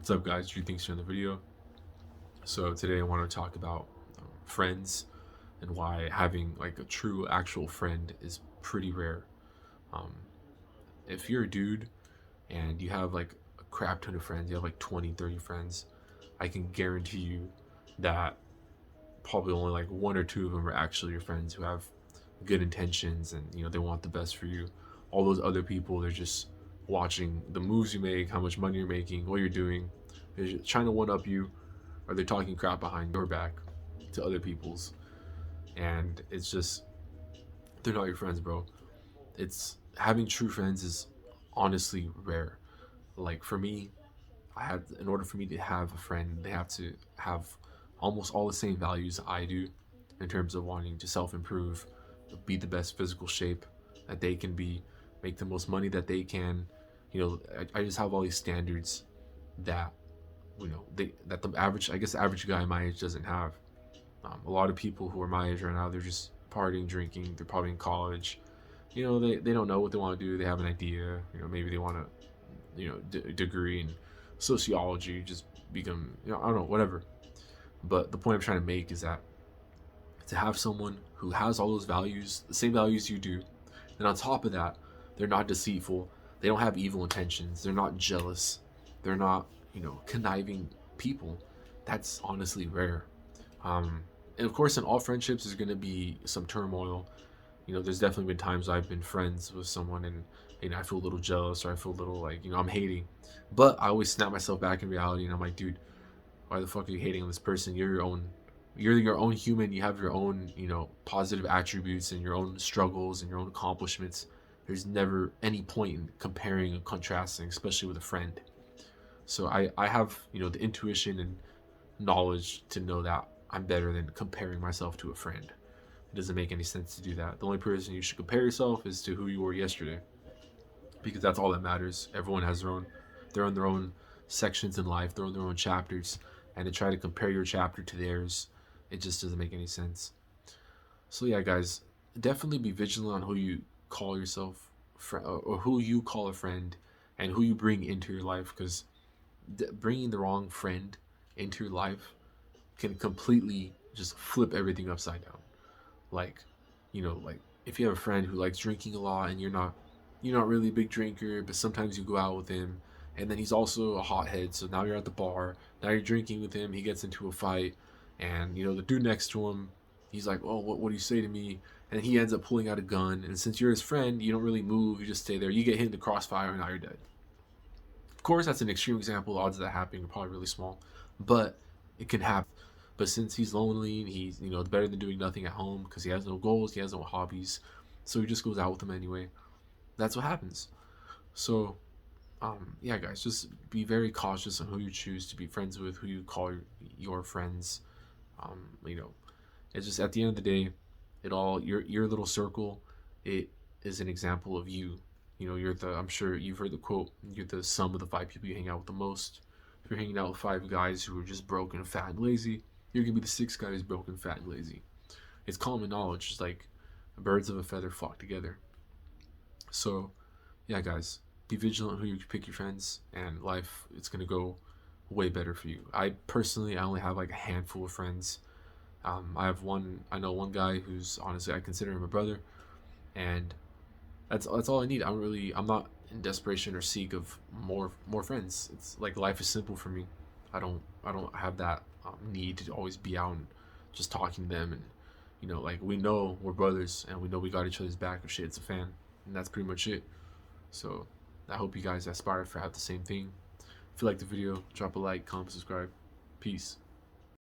What's up, guys? Drew thanks for the video. So today I want to talk about friends and why having like a true actual friend is pretty rare. Um, if you're a dude and you have like a crap ton of friends, you have like 20, 30 friends, I can guarantee you that probably only like one or two of them are actually your friends who have good intentions and they want the best for you. All those other people, they're just watching the moves you make, how much money you're making, what you're doing. They're just trying to one up you, or they're talking crap behind your back to other people's, and it's just they're not your friends, bro. It's having true friends is honestly rare. Like for me, I had in order for me to have a friend, they have to have almost all the same values I do in terms of wanting to self-improve, be the best physical shape that they can be, make the most money that they can. I just have all these standards that that the average, I guess, the average guy my age doesn't have. A lot of people who are my age right now, they're just partying, drinking. They're probably in college. They don't know what they want to do. They have an idea. Maybe they want to, degree in sociology, just become, I don't know, whatever. But the point I'm trying to make is that to have someone who has all those values, the same values you do, and on top of that, they're not deceitful. They don't have evil intentions. They're not jealous. They're not, conniving people. That's honestly rare. And of course, in all friendships, there's going to be some turmoil. There's definitely been times I've been friends with someone and I feel a little jealous or I feel a little like I'm hating, but I always snap myself back in reality and I'm like, dude, why the fuck are you hating on this person? You're your own human. You have your own positive attributes and your own struggles and your own accomplishments. There's never any point in comparing and contrasting, especially with a friend. So I have the intuition and knowledge to know that I'm better than comparing myself to a friend. It doesn't make any sense to do that. The only person you should compare yourself is to who you were yesterday, because that's all that matters. Everyone has they're on their own sections in life, they're on their own chapters, and to try to compare your chapter to theirs, it just doesn't make any sense. So yeah, guys, definitely be vigilant on who you call yourself or who you call a friend, and who you bring into your life, because bringing the wrong friend into your life can completely just flip everything upside down. Like, like if you have a friend who likes drinking a lot and you're not really a big drinker, but sometimes you go out with him, and then he's also a hothead, so now you're at the bar, now you're drinking with him, he gets into a fight, and the dude next to him, he's like, oh, what do you say to me? And he ends up pulling out a gun, and since you're his friend, you don't really move, you just stay there, you get hit in the crossfire, and now you're dead. Of course, that's an extreme example. The odds of that happening are probably really small, but it can happen. But since he's lonely and he's better than doing nothing at home because he has no goals, he has no hobbies, so he just goes out with them anyway. That's what happens. So, yeah, guys, just be very cautious on who you choose to be friends with, who you call your friends. Um, you know, it's just at the end of the day, it all your little circle. It is an example of you. You're the. I'm sure you've heard the quote. You're the sum of the five people you hang out with the most. If you're hanging out with five guys who are just broken, fat, and lazy, you're gonna be the sixth guy who's broken, fat, and lazy. It's common knowledge. It's like birds of a feather flock together. So, yeah, guys, be vigilant who you pick your friends, and life it's gonna go way better for you. I only have like a handful of friends. I know one guy who's honestly I consider him a brother, and that's all I need. I'm not in desperation or seek of more friends. It's like life is simple for me. I don't have that need to always be out and just talking to them, and like we know we're brothers and we know we got each other's back if shit it's a fan, and that's pretty much it. So I hope you guys aspire for have the same thing. If you like the video, drop a like, comment, subscribe. Peace.